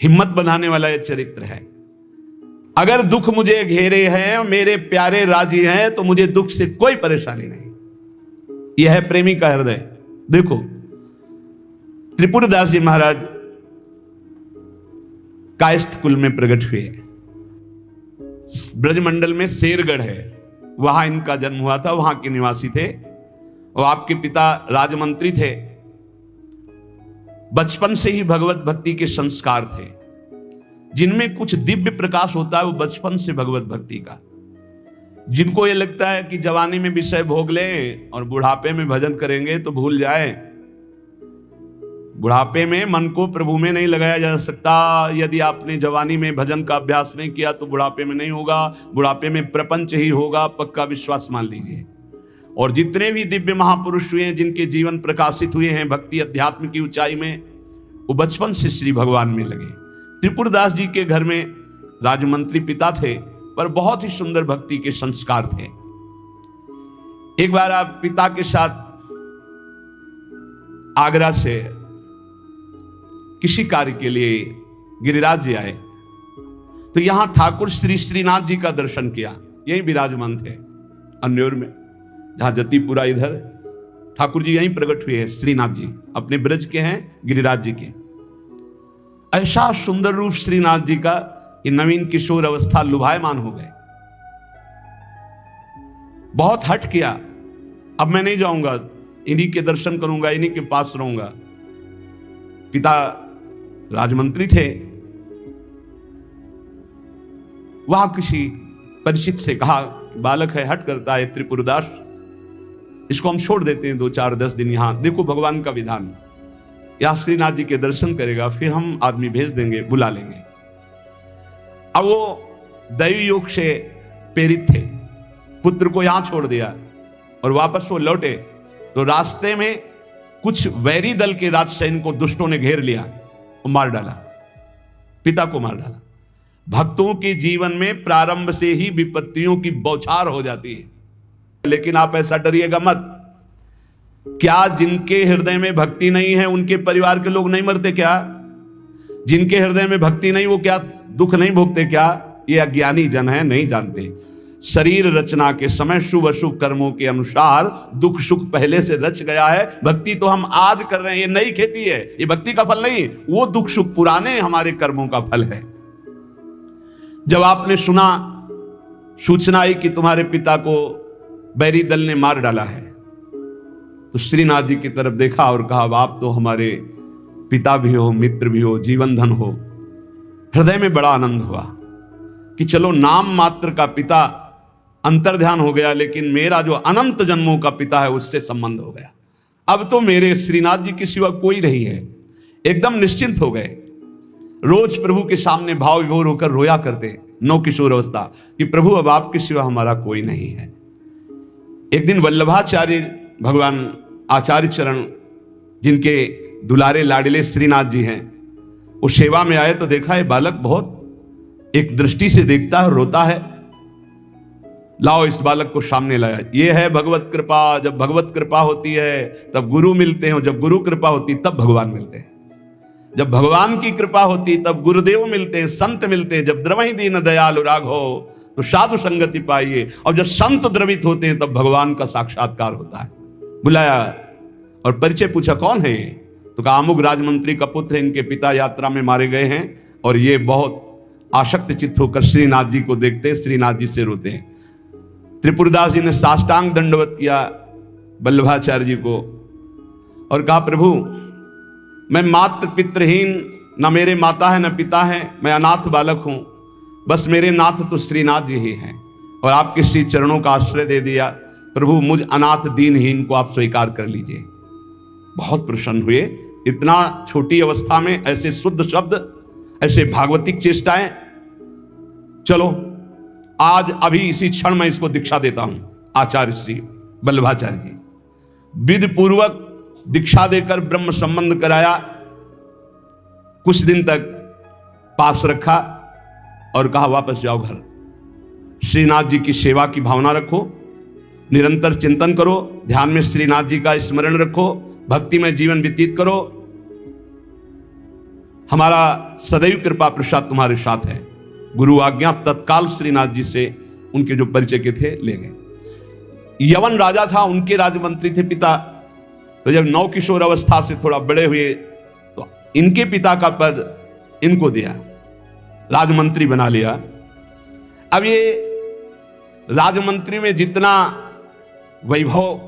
हिम्मत बनाने वाला यह चरित्र है। अगर दुख मुझे घेरे हैं, मेरे प्यारे राजी हैं, तो मुझे दुख से कोई परेशानी नहीं। यह है प्रेमी का हृदय। देखो त्रिपुरदास जी महाराज कायस्थ कुल में प्रकट हुए। ब्रजमंडल में शेरगढ़ है, वहां इनका जन्म हुआ था, वहां के निवासी थे। और आपके पिता राजमंत्री थे। बचपन से ही भगवत भक्ति के संस्कार थे। जिनमें कुछ दिव्य प्रकाश होता है वो बचपन से भगवत भक्ति का। जिनको ये लगता है कि जवानी में विषय भोग ले और बुढ़ापे में भजन करेंगे तो भूल जाए। बुढ़ापे में मन को प्रभु में नहीं लगाया जा सकता। यदि आपने जवानी में भजन का अभ्यास नहीं किया तो बुढ़ापे में नहीं होगा। बुढ़ापे में प्रपंच ही होगा, पक्का विश्वास मान लीजिए। और जितने भी दिव्य महापुरुष हुए हैं, जिनके जीवन प्रकाशित हुए हैं भक्ति अध्यात्म की ऊंचाई में, वो बचपन से श्री भगवान में लगे। त्रिपुरदास जी के घर में राजमंत्री पिता थे, पर बहुत ही सुंदर भक्ति के संस्कार थे। एक बार आप पिता के साथ आगरा से किसी कार्य के लिए गिरिराज जी आए, तो यहां ठाकुर श्री श्रीनाथ जी का दर्शन किया। यही विराजमान थे अन्योर में, जहां जतीपुरा इधर ठाकुर जी यहीं प्रकट हुए हैं। श्रीनाथ जी अपने ब्रज के हैं, गिरिराज जी के। ऐसा सुंदर रूप श्रीनाथ जी का, ये नवीन किशोर अवस्था लुभायमान हो गए। बहुत हट किया, अब मैं नहीं जाऊंगा, इन्हीं के दर्शन करूंगा, इन्हीं के पास रहूंगा। पिता राजमंत्री थे। वहां किसी परिचित से कहा, बालक है, हट करता है त्रिपुरदास, इसको हम छोड़ देते हैं 2-4-10 दिन यहां। देखो भगवान का विधान, यहां श्रीनाथ जी के दर्शन करेगा, फिर हम आदमी भेज देंगे, बुला लेंगे। अब वो दैवी योग से प्रेरित थे, पुत्र को यहां छोड़ दिया और वापस वो लौटे तो रास्ते में कुछ वैरी दल के राज सैनिक को दुष्टों ने घेर लिया और मार डाला, पिता को मार डाला। भक्तों के जीवन में प्रारंभ से ही विपत्तियों की बौछार हो जाती है, लेकिन आप ऐसा डरिएगा मत। क्या जिनके हृदय में भक्ति नहीं है उनके परिवार के लोग नहीं मरते क्या? जिनके हृदय में भक्ति नहीं वो क्या दुख नहीं भोगते क्या? ये अज्ञानी जन है, नहीं जानते। शरीर रचना के समय शुभ अशुभ कर्मों के अनुसार दुख सुख पहले से रच गया है। भक्ति तो हम आज कर रहे हैं, ये नई खेती है, ये भक्ति का फल नहीं, वो दुख सुख पुराने हमारे कर्मों का फल है। जब आपने सुना, सूचना आई कि तुम्हारे पिता को बैरी दल ने मार डाला है, तो श्रीनाथ जी की तरफ देखा और कहा, आप तो हमारे पिता भी हो, मित्र भी हो, जीवन धन हो। हृदय में बड़ा आनंद हुआ कि चलो नाम मात्र का पिता अंतर्ध्यान हो गया, लेकिन मेरा जो अनंत जन्मों का पिता है उससे संबंध हो गया। अब तो मेरे श्रीनाथ जी के सिवा कोई नहीं है। एकदम निश्चिंत हो गए। रोज प्रभु के सामने भाव विभोर होकर रोया करते, नौ किशोर अवस्था, कि प्रभु अब आपके सिवा हमारा कोई नहीं है। एक दिन वल्लभाचार्य भगवान आचार्य चरण, जिनके दुलारे लाडले श्रीनाथ जी हैं, वो सेवा में आए तो देखा है बालक बहुत एक दृष्टि से देखता है, रोता है। लाओ इस बालक को सामने लाया। ये है भगवत कृपा। जब भगवत कृपा होती है तब गुरु मिलते हैं, और जब गुरु कृपा होती तब भगवान मिलते हैं। जब भगवान की कृपा होती तब गुरुदेव मिलते हैं, संत मिलते हैं। जब द्रवहि दीन दयालु राघो तो साधु संगति पाइए। और जब संत द्रवित होते हैं तब भगवान का साक्षात्कार होता है। बुलाया और परिचय पूछा, कौन है ये? तो कहा, अमुक राजमंत्री का पुत्र है, इनके पिता यात्रा में मारे गए हैं। और ये बहुत आसक्त चित्त होकर श्रीनाथ जी को देखते हैं, श्रीनाथ जी से रोते हैं। त्रिपुरदास जी ने साष्टांग दंडवत किया वल्लभाचार्य जी को और कहा, प्रभु मैं मात्र पितृहीन, न मेरे माता है न पिता है, मैं अनाथ बालक हूं। बस मेरे नाथ तो श्रीनाथ जी ही हैं, और आपके श्री चरणों का आश्रय दे दिया। प्रभु मुझ अनाथ दीनहीन को आप स्वीकार कर लीजिए। बहुत प्रसन्न हुए। इतना छोटी अवस्था में ऐसे शुद्ध शब्द, ऐसे भागवतिक चेष्टाएं। चलो आज अभी इसी क्षण मैं इसको दीक्षा देता हूं। आचार्य श्री वल्लभाचार्य जी विधि पूर्वक दीक्षा देकर ब्रह्म संबंध कराया। कुछ दिन तक पास रखा और कहा, वापस जाओ घर। श्रीनाथ जी की सेवा की भावना रखो, निरंतर चिंतन करो, ध्यान में श्रीनाथ जी का स्मरण रखो, भक्ति में जीवन व्यतीत करो। हमारा सदैव कृपा प्रसाद तुम्हारे साथ है। गुरु आज्ञा तत्काल श्रीनाथ जी से उनके जो परिचय के थे ले गए। यवन राजा था, उनके राजमंत्री थे पिता। तो जब नव किशोर अवस्था से थोड़ा बड़े हुए तो इनके पिता का पद इनको दिया, राजमंत्री बना लिया। अब ये राजमंत्री में जितना वैभव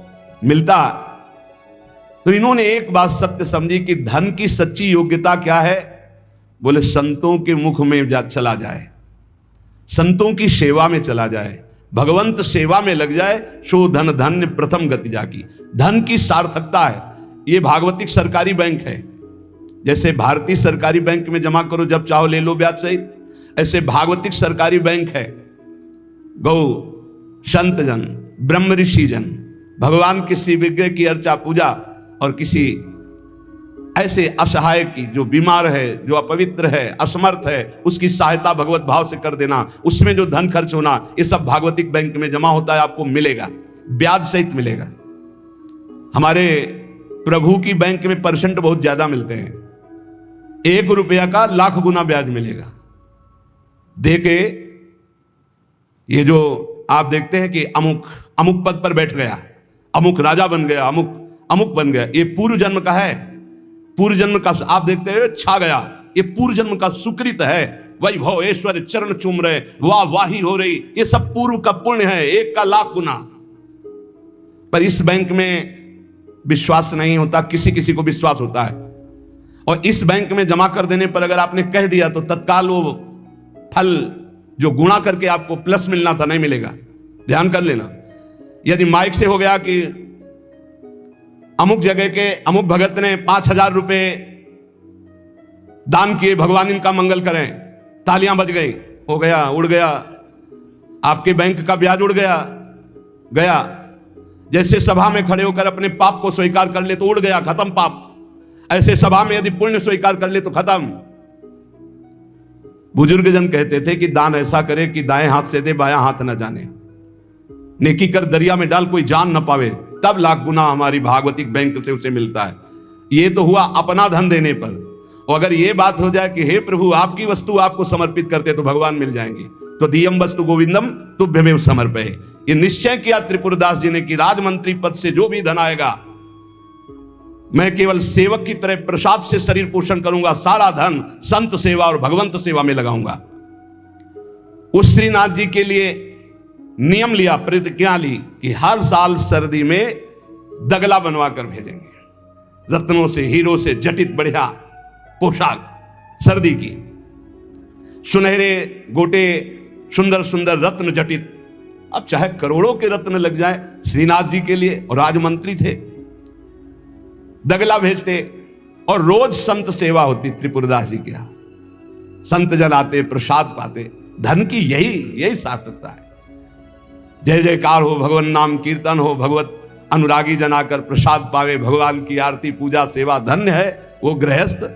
मिलता, तो इन्होंने एक बात सत्य समझी कि धन की सच्ची योग्यता क्या है। बोले संतों के मुख में चला जाए, संतों की सेवा में चला जाए, भगवंत सेवा में लग जाए, सो धन धन्य प्रथम गति जाकी। धन की सार्थकता है। ये भागवतिक सरकारी बैंक है। जैसे भारतीय सरकारी बैंक में जमा करो जब चाहो ले लो ब्याज सहित, ऐसे भागवतिक सरकारी बैंक है। गौ संत जन, ब्रह्म ऋषि जन, भगवान किसी विग्रह की अर्चा पूजा और किसी ऐसे असहाय की जो बीमार है, जो अपवित्र है, असमर्थ है, उसकी सहायता भगवत भाव से कर देना, उसमें जो धन खर्च होना, ये सब भागवतिक बैंक में जमा होता है, आपको मिलेगा, ब्याज सहित मिलेगा। हमारे प्रभु की बैंक में परसेंट बहुत ज्यादा मिलते हैं। 1 रुपया का लाख गुना ब्याज मिलेगा। देके ये जो आप देखते हैं कि अमुक अमुक पद पर बैठ गया, अमुक राजा बन गया, अमुक अमुक बन गया, ये पूर्व जन्म का है। पूर्व जन्म का आप देखते हैं छा गया, ये पूर्व जन्म का सुकृत है। वैभव ऐश्वर्य चरण चूम रहे, वाह वाही हो रही, ये सब पूर्व का पुण्य है, 1 का लाख गुना। पर इस बैंक में विश्वास नहीं होता, किसी किसी को विश्वास होता है। और इस बैंक में जमा कर देने पर अगर आपने कह दिया तो तत्काल वो फल जो गुणा करके आपको प्लस मिलना था नहीं मिलेगा। ध्यान कर लेना। यदि माइक से हो गया कि अमुक जगह के अमुक भगत ने 5,000 रुपए दान किए, भगवान इनका मंगल करें, तालियां बज गई, हो गया, उड़ गया, आपके बैंक का ब्याज उड़ गया गया। जैसे सभा में खड़े होकर अपने पाप को स्वीकार कर ले तो उड़ गया, खत्म पाप। ऐसे सभा में यदि पुण्य स्वीकार कर ले तो खत्म। बुजुर्ग जन कहते थे कि दान ऐसा करे कि दाएं हाथ से दे, बायां हाथ न जाने। नेकी कर दरिया में डाल, कोई जान न पावे, तब लाख गुना हमारी भागवतिक बैंक से उसे मिलता है। ये तो हुआ अपना धन देने पर। और अगर ये बात हो जाए कि हे प्रभु आपकी वस्तु आपको समर्पित करते तो भगवान मिल जाएंगे, तो दियम वस्तु गोविंदम तुभ्यमेव समर्पये। ये निश्चय किया त्रिपुरदास जी ने कि राजमंत्री पद से जो भी धन आएगा मैं केवल सेवक की तरह प्रसाद से शरीर पोषण करूंगा, सारा धन संत सेवा और भगवंत सेवा में लगाऊंगा। उस श्रीनाथ जी के लिए नियम लिया, प्रतिज्ञा ली कि हर साल सर्दी में दगला बनवा कर भेजेंगे, रत्नों से हीरो से जटित बढ़िया पोशाक सर्दी की, सुनहरे गोटे सुंदर सुंदर रत्न जटित। अब चाहे करोड़ों के रत्न लग जाए श्रीनाथ जी के लिए, और राजमंत्री थे, दगला भेजते और रोज संत सेवा होती त्रिपुरदास जी के यहां। संत जन आते, प्रसाद पाते। धन की यही सार्थकता है। जय जयकार हो, भगवान नाम कीर्तन हो, भगवत अनुरागी जन आकर प्रसाद पावे, भगवान की आरती पूजा सेवा। धन्य है वो गृहस्थ,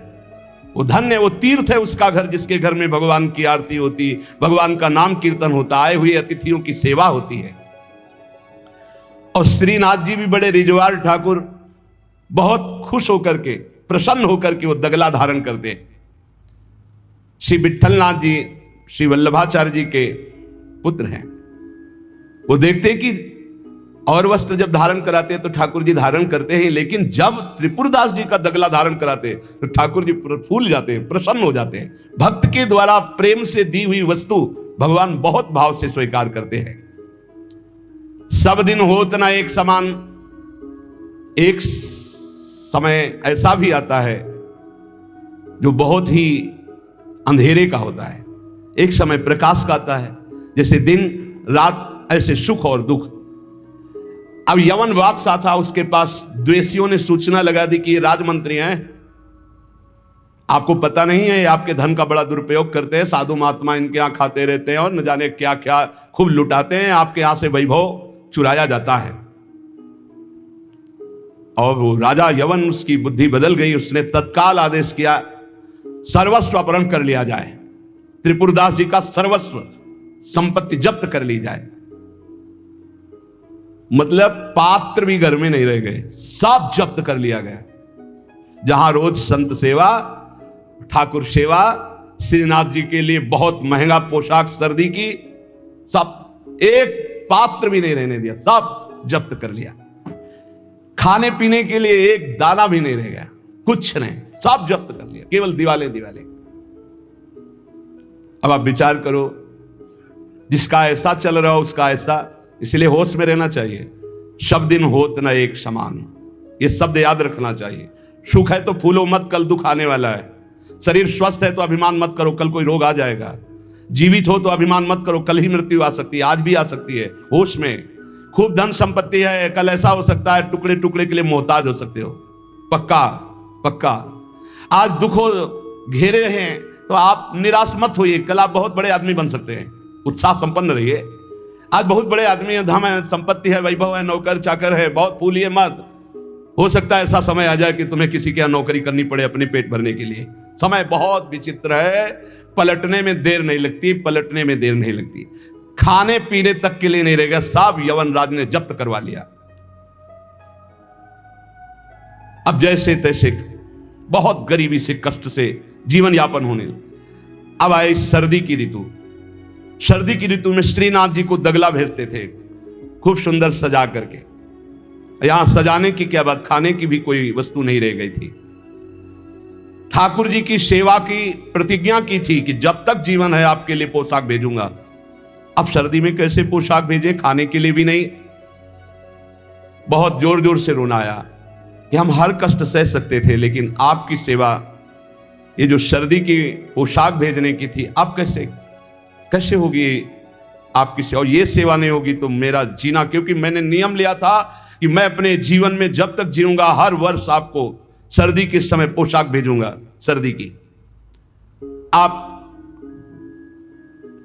वो धन्य, वो तीर्थ है उसका घर जिसके घर में भगवान की आरती होती, भगवान का नाम कीर्तन होता, आए हुए अतिथियों की सेवा होती है। और श्रीनाथ जी भी बड़े रिजवार ठाकुर, बहुत खुश होकर के, प्रसन्न होकर के वो दगला धारण करते। श्री विठलनाथ जी श्री वल्लभाचार्य जी के पुत्र हैं। वो देखते कि और वस्त्र जब धारण कराते तो ठाकुर जी धारण करते हैं, लेकिन जब त्रिपुरदास जी का दगला धारण कराते तो ठाकुर जी फूल जाते हैं, प्रसन्न हो जाते हैं। भक्त के द्वारा प्रेम से दी हुई वस्तु भगवान बहुत भाव से स्वीकार करते हैं। सब दिन होत ना एक समान, एक समय ऐसा भी आता है जो बहुत ही अंधेरे का होता है, एक समय प्रकाश का आता है। जैसे दिन रात ऐसे सुख और दुख। अब यवन बादशाह था, उसके पास द्वेषियों ने सूचना लगा दी कि ये राजमंत्री हैं, आपको पता नहीं है, ये आपके धन का बड़ा दुरुपयोग करते हैं, साधु महात्मा इनके यहां खाते रहते हैं और न जाने क्या क्या खूब लुटाते हैं, आपके यहां से वैभव चुराया जाता है। और वो राजा यवन, उसकी बुद्धि बदल गई, उसने तत्काल आदेश किया सर्वस्व अपहरण कर लिया जाए, त्रिपुरदास जी का सर्वस्व संपत्ति जब्त कर ली जाए। मतलब पात्र भी घर में नहीं रह गए, सब जब्त कर लिया गया। जहां रोज संत सेवा, ठाकुर सेवा, श्रीनाथ जी के लिए बहुत महंगा पोशाक सर्दी की, सब एक पात्र भी नहीं रहने दिया, सब जब्त कर लिया। खाने पीने के लिए एक दाना भी नहीं रह गया, कुछ नहीं, सब जब्त कर लिया, केवल दिवाले दिवाले। अब आप विचार करो, जिसका ऐसा चल रहा हो उसका ऐसा, इसलिए होश में रहना चाहिए। सब दिन होत न एक समान, ये शब्द याद रखना चाहिए। सुख है तो फूलो मत, कल दुख आने वाला है। शरीर स्वस्थ है तो अभिमान मत करो, कल कोई रोग आ जाएगा। जीवित हो तो अभिमान मत करो, कल ही मृत्यु आ सकती है, आज भी आ सकती है। होश में। खूब धन संपत्ति है, कल ऐसा हो सकता है टुकड़े टुकड़े के लिए मोहताज हो सकते हो। पक्का पक्का। आज दुखों घेरे हैं तो आप निराश मत होइए, कल आप बहुत बड़े आदमी बन सकते हैं। उत्साह संपन्न रहिए। आज बहुत बड़े आदमी है, धन है, संपत्ति है, वैभव है, नौकर चाकर है, बहुत फूलिए मत। हो सकता है ऐसा समय आ जाए कि तुम्हें किसी के यहाँ नौकरी करनी पड़े अपने पेट भरने के लिए। समय बहुत विचित्र है, पलटने में देर नहीं लगती, पलटने में देर नहीं लगती। खाने पीने तक के लिए नहीं रहेगा, सब यवन राज ने जब्त करवा लिया। अब जैसे तैसे बहुत गरीबी से कष्ट से जीवन यापन होने। अब आए सर्दी की ऋतु। सर्दी की ऋतु में श्रीनाथ जी को दगला भेजते थे, खूब सुंदर सजा करके। यहां सजाने की क्या बात, खाने की भी कोई वस्तु नहीं रह गई थी। ठाकुर जी की सेवा की प्रतिज्ञा की थी कि जब तक जीवन है आपके लिए पोशाक भेजूंगा। अब सर्दी में कैसे पोशाक भेजे, खाने के लिए भी नहीं। बहुत जोर जोर से रोना आया कि हम हर कष्ट सह सकते थे, लेकिन आपकी सेवा, ये जो सर्दी की पोशाक भेजने की थी, अब कैसे होगी आपकी सेवा। और ये सेवा नहीं होगी तो मेरा जीना, क्योंकि मैंने नियम लिया था कि मैं अपने जीवन में जब तक जीऊंगा हर वर्ष आपको सर्दी के समय पोशाक भेजूंगा सर्दी की। आप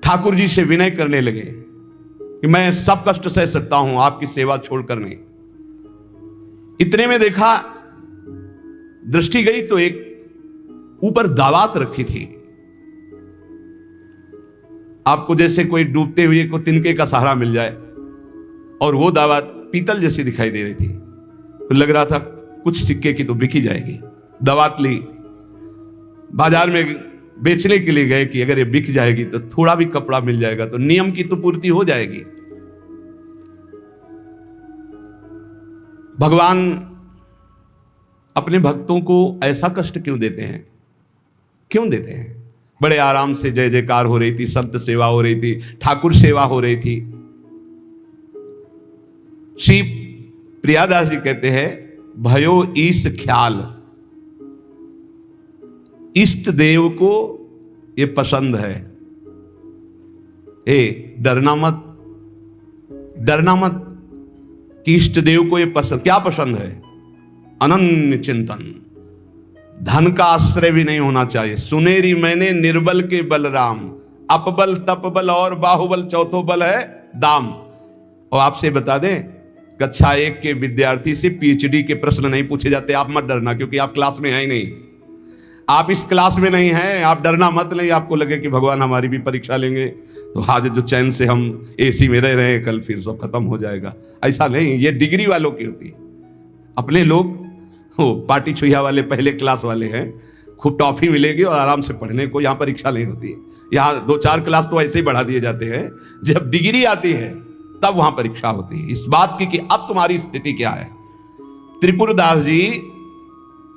ठाकुर जी से विनय करने लगे कि मैं सब कष्ट सह सकता हूं, आपकी सेवा छोड़कर नहीं। इतने में देखा, दृष्टि गई तो एक ऊपर दावात रखी थी। आपको जैसे कोई डूबते हुए को तिनके का सहारा मिल जाए, और वो दावत पीतल जैसी दिखाई दे रही थी, तो लग रहा था कुछ सिक्के की तो बिकी जाएगी। दावत ली, बाजार में बेचने के लिए गए कि अगर ये बिक जाएगी तो थोड़ा भी कपड़ा मिल जाएगा तो नियम की तो पूर्ति हो जाएगी। भगवान अपने भक्तों को ऐसा कष्ट क्यों देते हैं, क्यों देते हैं? बड़े आराम से जय जयकार हो रही थी, संत सेवा हो रही थी, ठाकुर सेवा हो रही थी। श्री प्रियादास जी कहते हैं, भयो ईश ख्याल, इष्ट देव को ये पसंद है। डरना मत, डरना मत कि इष्ट देव को ये पसंद, क्या पसंद है? अनन्य चिंतन। धन का आश्रय भी नहीं होना चाहिए। सुनेरी मैंने निर्बल के बलराम, अपबल तपबल और बाहुबल, चौथो बल है दाम। और आपसे बता दें, कक्षा 1 के विद्यार्थी से पीएचडी के प्रश्न नहीं पूछे जाते। आप मत डरना, क्योंकि आप क्लास में हैं ही नहीं, आप इस क्लास में नहीं हैं। आप डरना मत। नहीं आपको लगे कि भगवान हमारी भी परीक्षा लेंगे तो आज जो चैन से हम एसी में रह रहे हैं, कल फिर सब खत्म हो जाएगा, ऐसा नहीं। ये डिग्री वालों की होती है। अपने लोग वो पार्टी छुइया वाले पहले क्लास वाले हैं, खूब टॉफी मिलेगी और आराम से पढ़ने को। यहाँ परीक्षा नहीं होती है। यहाँ 2-4 क्लास तो ऐसे ही बढ़ा दिए जाते हैं। जब डिग्री आती है तब वहां परीक्षा होती है, इस बात की कि अब तुम्हारी स्थिति क्या है। त्रिपुरदास जी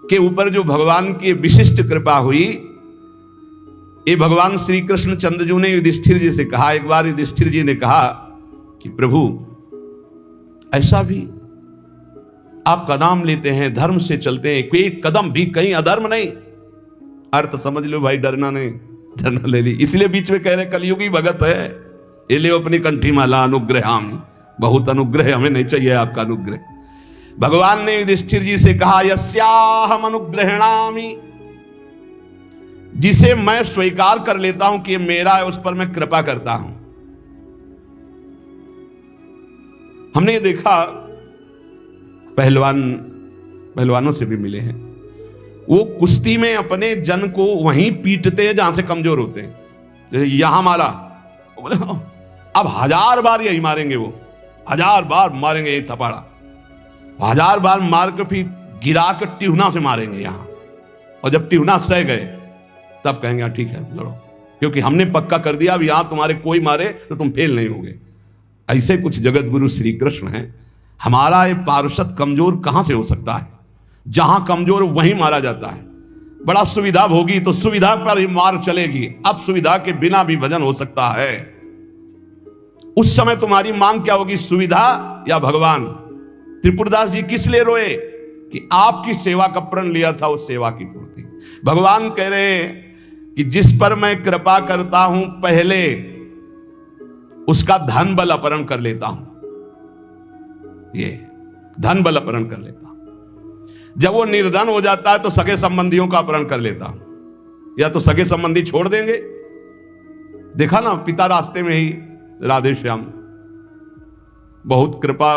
के ऊपर जो भगवान की विशिष्ट कृपा हुई, ये भगवान श्री कृष्ण चंद्रजू ने युधिष्ठिर जी से कहा। एक बार युधिष्ठिर जी ने कहा कि प्रभु, ऐसा भी आपका नाम लेते हैं, धर्म से चलते हैं, कोई कदम भी कहीं अधर्म नहीं। अर्थ समझ लो भाई, डरना नहीं, डरना ले ली। इसलिए बीच में कह रहे कलयुगी भगत है, ये ले अपनी कंठी माला अनुग्रहामि। बहुत अनुग्रह, हमें नहीं चाहिए आपका अनुग्रह। भगवान ने युधिष्ठिर जी से कहा, यस्याहम अनुग्रहणामि, जिसे मैं स्वीकार कर लेता हूं कि मेरा है, उस पर मैं कृपा करता हूं। हमने ये देखा, पहलवानों से भी मिले हैं, वो कुश्ती में अपने जन को वहीं पीटते हैं जहां से कमजोर होते हैं। यहां मारा, अब 1000 बार यही मारेंगे, वो 1000 बार मारेंगे यही थपाड़ा, 1000 बार मार के फिर गिरा कर टिहुना से मारेंगे यहां। और जब टिहुना सह गए तब कहेंगे हाँ ठीक है लड़ो, क्योंकि हमने पक्का कर दिया अब यहां तुम्हारे कोई मारे तो तुम फेल नहीं होगे। ऐसे कुछ जगत गुरु श्री कृष्ण हैं। हमारा ये पार्षद कमजोर कहां से हो सकता है? जहां कमजोर वहीं मारा जाता है। बड़ा सुविधा होगी तो सुविधा पर ही मार चलेगी, अब सुविधा के बिना भी भजन हो सकता है। उस समय तुम्हारी मांग क्या होगी, सुविधा या भगवान? त्रिपुरदास जी किस लिए रोए कि आपकी सेवा का प्रण लिया था, उस सेवा की पूर्ति। भगवान कह रहे कि जिस पर मैं कृपा करता हूं पहले उसका धन बल अपहरण कर लेता हूं, ये धन बल अपहरण कर लेता हूं। जब वो निर्धन हो जाता है तो सगे संबंधियों का अपहरण कर लेता हूं, या तो सगे संबंधी छोड़ देंगे। देखा ना पिता रास्ते में ही राधे श्याम, बहुत कृपा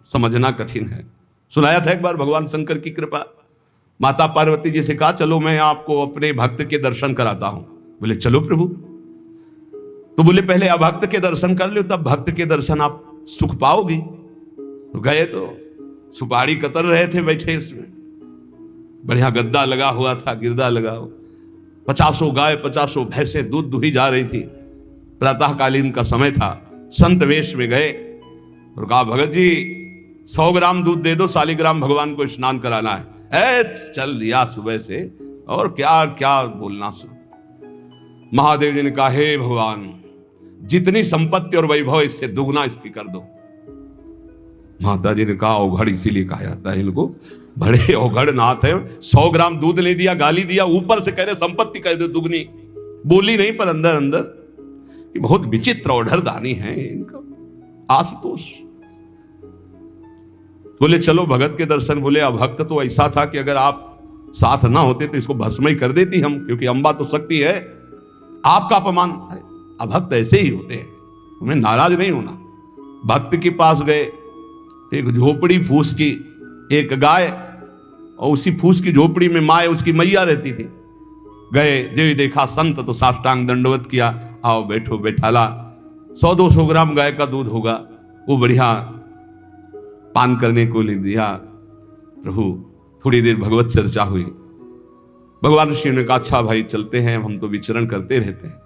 समझना कठिन है। सुनाया था एक बार भगवान शंकर की कृपा। माता पार्वती जी से कहा चलो मैं आपको अपने भक्त के दर्शन कराता हूं। बोले चलो प्रभु। तो बोले पहले अभक्त के दर्शन कर लो, तब भक्त के दर्शन आप सुख पाओगी। तो गए तो सुपारी कतर रहे थे बैठे, इसमें बढ़िया गद्दा लगा हुआ था, गिरदा लगा हुआ, 50 गाय 50 भैंसे दूध दुही जा रही थी। प्रातःकालीन का समय था। संत वेश में गए और कहा भगत जी 100 ग्राम दूध दे दो, शालिग्राम भगवान को स्नान कराना है। चल दिया सुबह से, और क्या क्या बोलना शुरू। महादेव जी ने कहा हे भगवान जितनी संपत्ति और वैभव इससे दुगना इसकी कर दो। माता जी ने कहा औघड़ इसीलिए कहा जाता है इनको, बड़े औघड़ नाथ है। 100 ग्राम दूध ले दिया, गाली दिया, ऊपर से कह रहे संपत्ति कह दो दुगनी। बोली नहीं पर अंदर अंदर बहुत विचित्र औढ़र दानी है इनका। आशुतोष बोले चलो भगत के दर्शन। बोले अभक्त तो ऐसा था कि अगर आप साथ ना होते तो इसको भस्म ही कर देती हम, क्योंकि अंबा तो शक्ति है। आपका अपमान। अरे अभक्त ऐसे ही होते हैं, तुम्हें नाराज नहीं होना। भक्त के पास गए, एक झोपड़ी फूस की, एक गाय, और उसी फूस की झोपड़ी में माँ उसकी मैया रहती थी। गए जो देखा संत तो साष्टांग दंडवत किया, आओ बैठो बैठाला। 100-200 ग्राम गाय का दूध होगा, वो बढ़िया पान करने को ले दिया। प्रभु थोड़ी देर भगवत चर्चा हुई। भगवान शिव ने कहा अच्छा भाई चलते हैं, हम तो विचरण करते रहते हैं।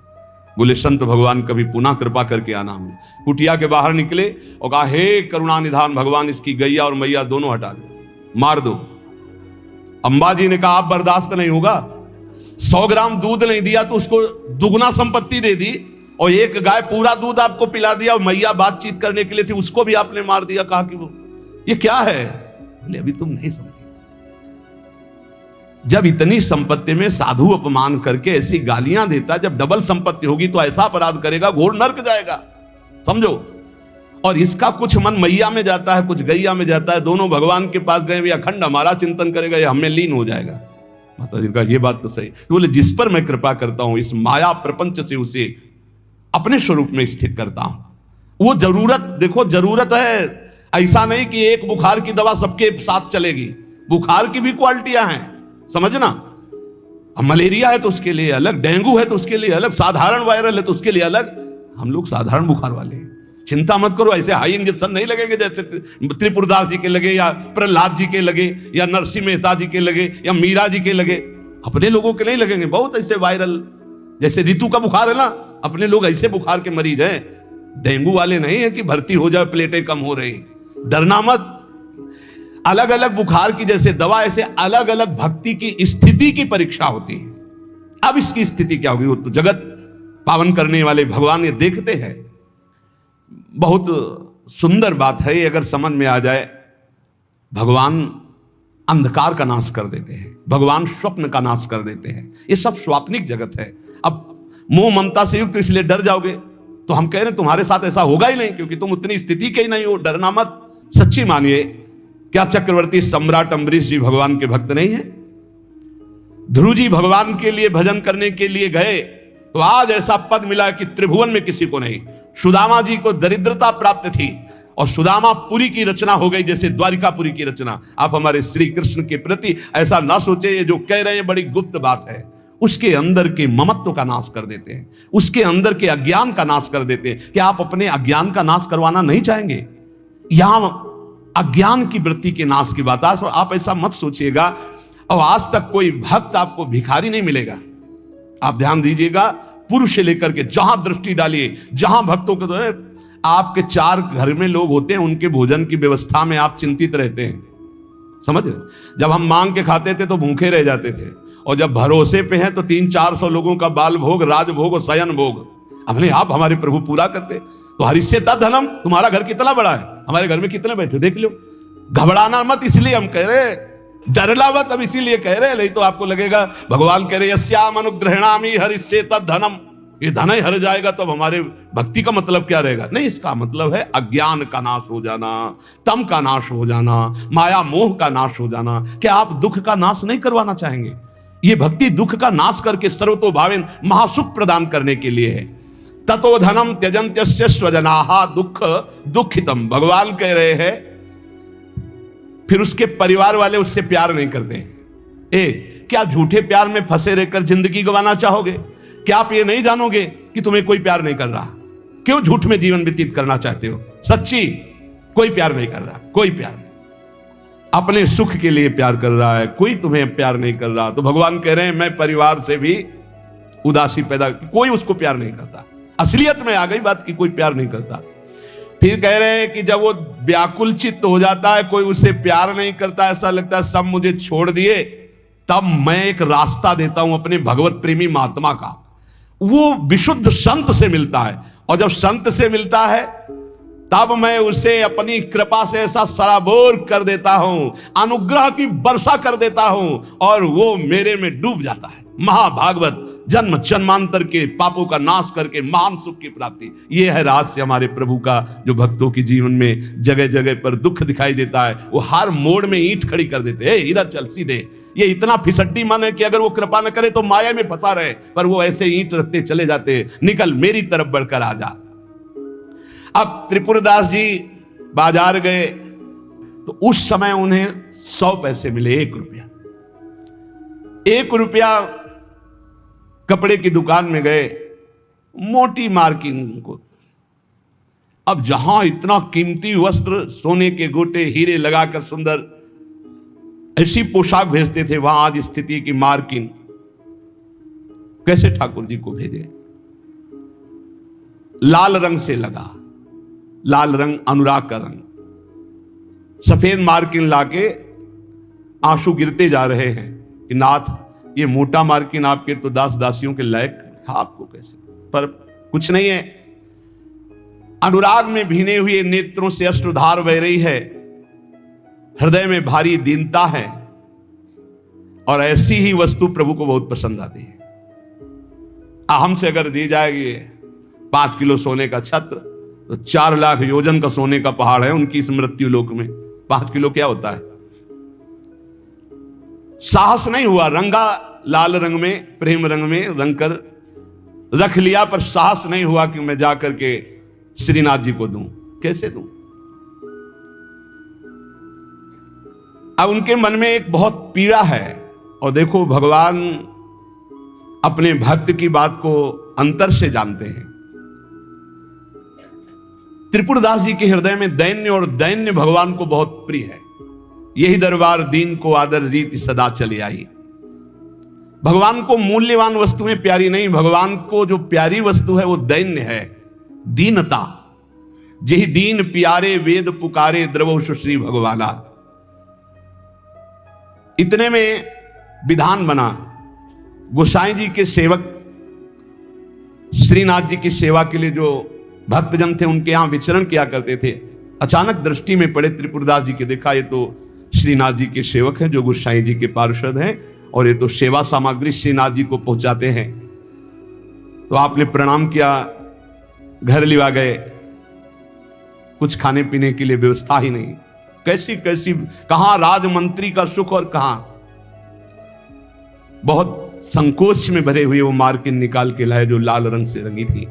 बोले संत भगवान कभी पुनः कृपा करके आना। हम कुटिया के बाहर निकले और कहा हे करुणा निधान भगवान इसकी गैया और मैया दोनों हटा दो, मार दो। अंबाजी ने कहा आप बर्दाश्त नहीं होगा, 100 ग्राम दूध नहीं दिया तो उसको दुगना संपत्ति दे दी, और एक गाय पूरा दूध आपको पिला दिया, और मैया बातचीत करने के लिए थी उसको भी आपने मार दिया। कहा कि वो ये क्या है? बोले अभी तुम नहीं समझे। जब इतनी संपत्ति में साधु अपमान करके ऐसी गालियां देता, जब डबल संपत्ति होगी तो ऐसा अपराध करेगा घोर नर्क जाएगा, समझो। और इसका कुछ मन मैया में जाता है, कुछ गैया में जाता है। दोनों भगवान के पास गए, अखंड हमारा चिंतन करेगा, ये हमें लीन हो जाएगा। माता जी का ये बात तो सही। तो बोले जिस पर मैं कृपा करता हूं इस माया प्रपंच से उसे अपने स्वरूप में स्थित करता हूं। वो जरूरत देखो, जरूरत है। ऐसा नहीं कि एक बुखार की दवा सबके साथ चलेगी, बुखार की भी क्वालिटियां हैं, समझना। अब मलेरिया है तो उसके लिए अलग, डेंगू है तो उसके लिए अलग, साधारण वायरल है तो उसके लिए अलग। हम लोग साधारण बुखार वाले हैं, चिंता मत करो। ऐसे हाई इंजेक्शन नहीं लगेंगे जैसे त्रिपुरदास जी के लगे, या प्रहलाद जी के लगे, या नरसिंह मेहता जी के लगे, या मीरा जी के लगे। अपने लोगों के नहीं लगेंगे। बहुत ऐसे वायरल, जैसे ऋतु का बुखार है ना, अपने लोग ऐसे बुखार के मरीज हैं। डेंगू वाले नहीं है कि भर्ती हो जाए प्लेटें कम हो रही। डरना मत। अलग अलग बुखार की जैसे दवा, ऐसे अलग अलग भक्ति की स्थिति की परीक्षा होती है। अब इसकी स्थिति क्या होगी वो तो जगत पावन करने वाले भगवान ये देखते हैं। बहुत सुंदर बात है ये, अगर समझ में आ जाए। भगवान अंधकार का नाश कर देते हैं, भगवान स्वप्न का नाश कर देते हैं। ये सब स्वाप्निक जगत है। अब मोह ममता से युक्त इसलिए डर जाओगे तो हम कह रहे हैं तुम्हारे साथ ऐसा होगा ही नहीं, क्योंकि तुम उतनी स्थिति के ही नहीं हो। डरना मत, सच्ची मानिए। क्या चक्रवर्ती सम्राट अम्बरीश जी भगवान के भक्त नहीं है? ध्रुव जी भगवान के लिए भजन करने के लिए गए तो आज ऐसा पद मिला कि त्रिभुवन में किसी को नहीं। सुदामा जी को दरिद्रता प्राप्त थी और सुदामापुरी की रचना हो गई, जैसे द्वारिकापुरी की रचना। आप हमारे श्री कृष्ण के प्रति ऐसा ना सोचे, ये जो कह रहे हैं बड़ी गुप्त बात है। उसके अंदर के ममत्व का नाश कर देते हैं, उसके अंदर के अज्ञान का नाश कर देते हैं। कि आप अपने अज्ञान का नाश करवाना नहीं चाहेंगे? यहां अज्ञान की वृत्ति के नाश की बात। आप ऐसा मत सोचिएगा। और आज तक कोई भक्त आपको भिखारी नहीं मिलेगा। आप ध्यान दीजिएगा, पुरुष से लेकर के जहां दृष्टि डालिए, जहां भक्तों के तो आपके 4 घर में लोग होते हैं, उनके भोजन की व्यवस्था में आप चिंतित रहते हैं। समझ रहे? जब हम मांग के खाते थे तो भूखे रह जाते थे, और जब भरोसे पे हैं तो 300-400 लोगों का बाल भोग, राजभोग और शयन भोग अपने आप हमारे प्रभु पूरा करते। तो हरिष्य धनम, तुम्हारा घर कितना बड़ा है, हमारे घर में कितने बैठे देख लो। घबराना मत, इसलिए हम कह रहे, डरला मत अब इसीलिए कह रहे, नहीं तो आपको लगेगा भगवान कह रहे यस्याम अनुग्रहणामि हरिष्ये तद्धनम, ये धन ही हर जाएगा तो हमारे भक्ति का मतलब क्या रहेगा। नहीं, इसका मतलब है अज्ञान का नाश हो जाना, तम का नाश हो जाना, माया मोह का नाश हो जाना। क्या आप दुख का नाश नहीं करवाना चाहेंगे? ये भक्ति दुख का नाश करके सर्वतोभावेन महासुख प्रदान करने के लिए है। ततो धनम त्यजन्त्यस्य स्वजनाः दुख दुखितम, भगवान कह रहे हैं। फिर उसके परिवार वाले उससे प्यार नहीं करते। क्या झूठे प्यार में फंसे रहकर जिंदगी गंवाना चाहोगे? क्या आप ये नहीं जानोगे कि तुम्हें कोई प्यार नहीं कर रहा? क्यों झूठ में जीवन व्यतीत करना चाहते हो? सच्ची कोई प्यार नहीं कर रहा, कोई प्यार नहीं, अपने सुख के लिए प्यार कर रहा है, कोई तुम्हें प्यार नहीं कर रहा। तो भगवान कह रहे हैं मैं परिवार से भी उदासी पैदा, कोई उसको प्यार नहीं करता। असलियत में आ गई बात कि कोई प्यार नहीं करता। फिर कह रहे हैं कि जब वो व्याकुल चित्त हो जाता है, कोई उससे प्यार नहीं करता, ऐसा लगता है सब मुझे छोड़ दिए, तब मैं एक रास्ता देता हूं अपने भगवत प्रेमी महात्मा का। वो विशुद्ध संत से मिलता है, और जब संत से मिलता है तब मैं उसे अपनी कृपा से ऐसा सराबोर कर देता हूं, अनुग्रह की वर्षा कर देता हूं, और वो मेरे में डूब जाता है। महाभागवत, जन्म जन्मांतर के पापों का नाश करके महान सुख की प्राप्ति। ये है रहस्य हमारे प्रभु का, जो भक्तों के जीवन में जगह जगह पर दुख दिखाई देता है, वो हर मोड़ में ईंट खड़ी कर देते हैं। इधर चल सीधे। ये इतना फिसड्डी मन है कि अगर वो कृपा न करे तो माया में फंसा रहे, पर वो ऐसे ईंट रखते चले जाते हैं, निकल मेरी तरफ बढ़कर आ जा। अब त्रिपुरदास जी बाजार गए तो उस समय उन्हें 100 पैसे मिले, 1 रुपया। 1 रुपया कपड़े की दुकान में गए, मोटी मार्किंग को। अब जहां इतना कीमती वस्त्र, सोने के गोटे, हीरे लगाकर सुंदर ऐसी पोशाक भेजते थे, वहां आज स्थिति की मार्किंग कैसे ठाकुर जी को भेजे? लाल रंग से लगा, लाल रंग अनुराग का रंग, सफेद मार्किन लाके आंसू गिरते जा रहे हैं कि नाथ ये मोटा मार्किन आपके तो दास दासियों के लायक था, आपको कैसे? पर कुछ नहीं है, अनुराग में भीने हुए नेत्रों से अश्रुधार बह रही है, हृदय में भारी दीनता है, और ऐसी ही वस्तु प्रभु को बहुत पसंद आती है। हमसे अगर दी जाएगी 5 किलो सोने का छत्र, तो 4 लाख योजन का सोने का पहाड़ है उनकी इस मृत्यु लोक में। 5 किलो क्या होता है? साहस नहीं हुआ, रंगा लाल रंग में, प्रेम रंग में रंग कर रख लिया, पर साहस नहीं हुआ कि मैं जाकर के श्रीनाथ जी को दूं। कैसे दूं? अब उनके मन में एक बहुत पीड़ा है, और देखो भगवान अपने भक्त की बात को अंतर से जानते हैं। त्रिपुरदास जी के हृदय में दैन्य, और दैन्य भगवान को बहुत प्रिय है। यही दरबार दीन को आदर रीति सदा चली आई। भगवान को मूल्यवान वस्तुएं प्यारी नहीं, भगवान को जो प्यारी वस्तु है वो दैन्य है, दीनता। जेहि दीन प्यारे वेद पुकारे द्रवौ श्री भगवाना। इतने में विधान बना, गोसाई जी के सेवक श्रीनाथ जी की सेवा के लिए जो भक्तजन थे उनके यहां विचरण किया करते थे, अचानक दृष्टि में पड़े त्रिपुरदास जी के। देखा ये तो श्रीनाथ जी के सेवक हैं जो गोसाई जी के पार्षद हैं, और ये तो सेवा सामग्री श्रीनाथ जी को पहुंचाते हैं। तो आपने प्रणाम किया, घर लिवा गए, कुछ खाने पीने के लिए व्यवस्था ही नहीं। कैसी कैसी, कहां राजमंत्री का सुख और कहां। बहुत संकोच में भरे हुए वो मार्किन निकाल के लाए जो लाल रंग से रंगी थी,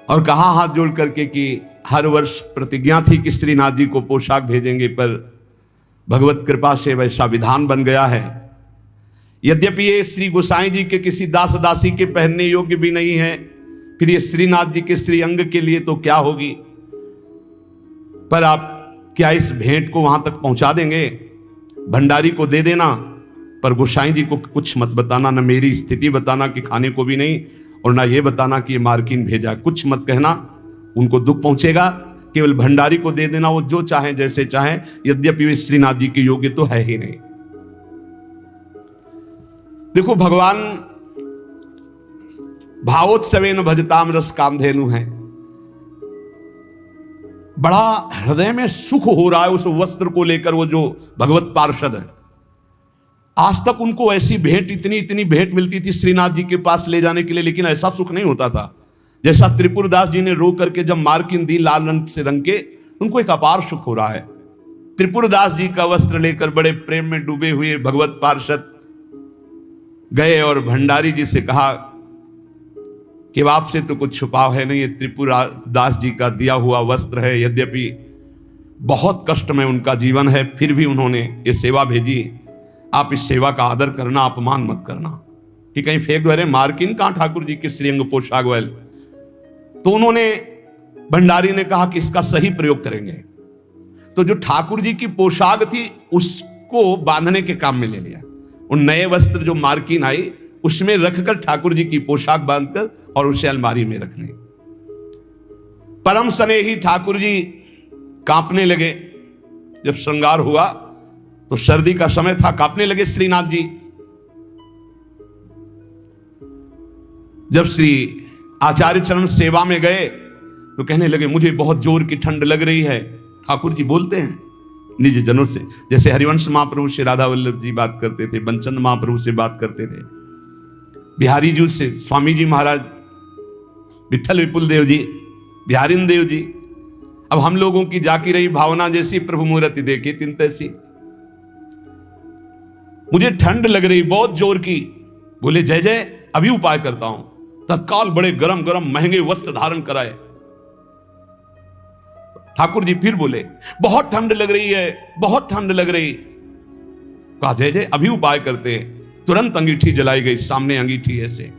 और कहा हाथ जोड़ करके कि हर वर्ष प्रतिज्ञा थी कि श्रीनाथ जी को पोशाक भेजेंगे, पर भगवत कृपा से वैसा विधान बन गया है। यद्यपि ये श्री गोसाई जी के किसी दास दासी के पहनने योग्य भी नहीं है, फिर ये श्रीनाथ जी के श्री अंग के लिए तो क्या होगी। पर आप क्या इस भेंट को वहां तक पहुंचा देंगे? भंडारी को दे देना, पर गोसाई जी को कुछ मत बताना, न मेरी स्थिति बताना कि खाने को भी नहीं, और ना ये बताना कि ये मार्किन भेजा, कुछ मत कहना, उनको दुख पहुंचेगा। केवल भंडारी को दे देना, वो जो चाहे जैसे चाहे, यद्यपि वे श्रीनाथ जी के योग्य तो है ही नहीं। देखो, भगवान भावोत्सवेन भजताम रस कामधेनु है। बड़ा हृदय में सुख हो रहा है उस वस्त्र को लेकर। वो जो भगवत पार्षद है, आज तक उनको ऐसी भेंट, इतनी इतनी भेंट मिलती थी श्रीनाथ जी के पास ले जाने के लिए, लेकिन ऐसा सुख नहीं होता था जैसा त्रिपुरदास जी ने रो करके जब मार्किन दी लाल रंग से रंग के, उनको एक अपार सुख हो रहा है। त्रिपुरदास जी का वस्त्र लेकर बड़े प्रेम में डूबे हुए भगवत पार्षद गए और भंडारी जी से कहा कि आपसे तो कुछ छुपाव है नहीं, ये त्रिपुरदास जी का दिया हुआ वस्त्र है। यद्यपि बहुत कष्ट में उनका जीवन है, फिर भी उन्होंने ये सेवा भेजी। आप इस सेवा का आदर करना, अपमान मत करना कि कहीं फेंक दो, अरे मार्किन कहां ठाकुर जी के श्रीअंग पोशाक वैल। तो उन्होंने, भंडारी ने कहा कि इसका सही प्रयोग करेंगे। तो जो ठाकुर जी की पोशाक थी उसको बांधने के काम में ले लिया। उन नए वस्त्र जो मार्किन आई उसमें रखकर ठाकुर जी की पोशाक बांधकर और उसे अलमारी में रखने। परम स्नेही ठाकुर जी कांपने लगे। जब श्रृंगार हुआ तो सर्दी का समय था, कांपने लगे श्रीनाथ जी। जब श्री आचार्य चरण सेवा में गए तो कहने लगे मुझे बहुत जोर की ठंड लग रही है। ठाकुर जी बोलते हैं निज जनों से, जैसे हरिवंश महाप्रभु से राधा वल्लभ जी बात करते थे, बंचंद महाप्रभु से बात करते थे, बिहारी जी से स्वामी जी महाराज, विठल विपुल देव जी, बिहारिन देव जी। अब हम लोगों की जाकी रही भावना जैसी, प्रभु मूर्ति देखी तिन तैसी। मुझे ठंड लग रही बहुत जोर की। बोले जय जय, अभी उपाय करता हूं। तत्काल बड़े गरम गरम महंगे वस्त्र धारण कराए। ठाकुर जी फिर बोले बहुत ठंड लग रही है, बहुत ठंड लग रही। कहा जय जय, अभी उपाय करते। तुरंत अंगीठी जलाई गई, सामने अंगीठी ऐसे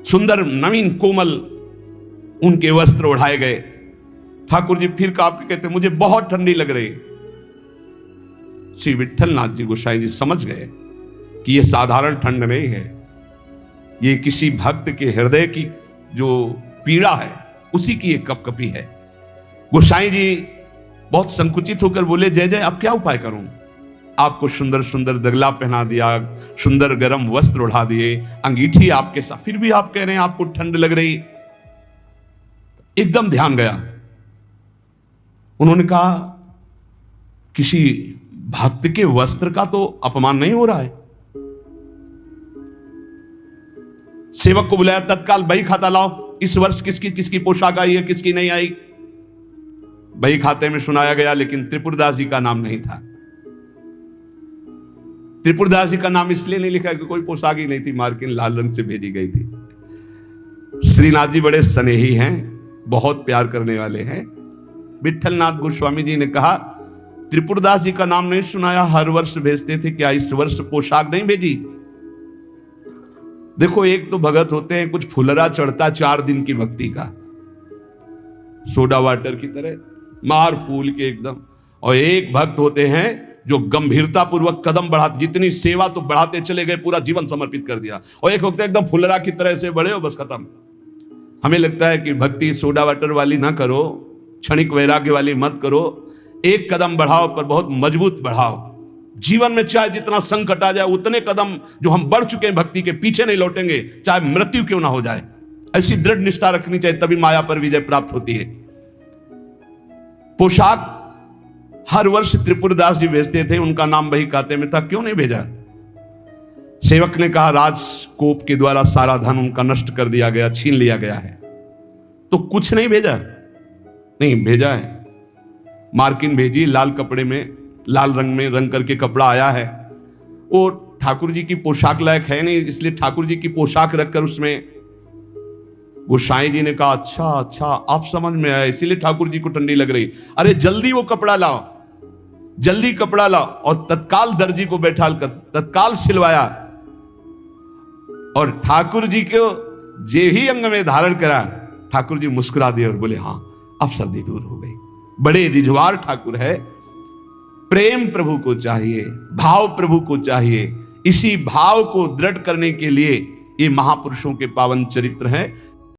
सुंदर नवीन कोमल उनके वस्त्र उड़ाए गए। ठाकुर जी फिर कांप के कहते मुझे बहुत ठंडी लग रही। श्री विठलनाथ जी गोसाई जी समझ गए कि यह साधारण ठंड नहीं है, ये किसी भक्त के हृदय की जो पीड़ा है उसी की एक कपकपी है। गोसाई जी बहुत संकुचित होकर बोले जय जय, अब क्या उपाय करूं? आपको सुंदर सुंदर दगला पहना दिया, सुंदर गरम वस्त्र उड़ा दिए, अंगीठी आपके साथ, फिर भी आप कह रहे हैं आपको ठंड लग रही। एकदम ध्यान गया। उन्होंने कहा किसी भक्त के वस्त्र का तो अपमान नहीं हो रहा है। सेवक को बुलाया, तत्काल बही खाता लाओ, इस वर्ष किसकी किसकी पोशाक आई है, किसकी नहीं आई। बही खाते में सुनाया गया, लेकिन त्रिपुरदास जी का नाम नहीं था। त्रिपुरदास जी का नाम इसलिए नहीं लिखा कि कोई पोशाक ही नहीं थी, मार्किन लाल रंग से भेजी गई थी। श्रीनाथ जी बड़े स्नेही हैं, बहुत प्यार करने वाले हैं। विठलनाथ गोस्वामी जी ने कहा त्रिपुरदास जी का नाम नहीं सुनाया, हर वर्ष भेजते थे, क्या इस वर्ष पोशाक नहीं भेजी? देखो, एक तो भगत होते हैं कुछ फुलरा चढ़ता 4 दिन की भक्ति का, सोडा वाटर की तरह मार फूल के एकदम, और एक भक्त होते हैं जो गंभीरता पूर्वक कदम बढ़ाते, जितनी सेवा तो बढ़ाते चले गए, पूरा जीवन समर्पित कर दिया। और एक होता है एकदम फुलरा की तरह से बढ़े और बस खत्म। हमें लगता है कि भक्ति सोडा वाटर वाली ना करो, क्षणिक वैराग्य वाली मत करो, एक कदम बढ़ाओ पर बहुत मजबूत बढ़ाओ। जीवन में चाहे जितना संकट आ जाए उतने कदम जो हम बढ़ चुके हैं भक्ति के, पीछे नहीं लौटेंगे, चाहे मृत्यु क्यों ना हो जाए। ऐसी दृढ़ निष्ठा रखनी चाहिए, तभी माया पर विजय प्राप्त होती है। पोशाक हर वर्ष त्रिपुरदास जी भेजते थे, उनका नाम बही खाते में था, क्यों नहीं भेजा? सेवक ने कहा राजकोप के द्वारा सारा धन उनका नष्ट कर दिया गया, छीन लिया गया है, तो कुछ नहीं भेजा? नहीं भेजा है। मार्किन भेजी, लाल कपड़े में, लाल रंग में रंग करके कपड़ा आया है। वो ठाकुर जी की पोशाक लायक है नहीं, इसलिए ठाकुर जी की पोशाक रखकर उसमें गोसाई जी ने कहा अच्छा अच्छा, आप समझ में आया, इसीलिए ठाकुर जी को ठंडी लग रही। अरे जल्दी वो कपड़ा लाओ, जल्दी कपड़ा लाओ। और तत्काल दर्जी को बैठा कर तत्काल सिलवाया, और ठाकुर जी को जे ही अंग में धारण करा, ठाकुर जी मुस्कुरा दिए और बोले हाँ अब सर्दी दूर हो गई। बड़े रिझवार ठाकुर है। प्रेम प्रभु को चाहिए, भाव प्रभु को चाहिए, इसी भाव को दृढ़ करने के लिए ये महापुरुषों के पावन चरित्र हैं।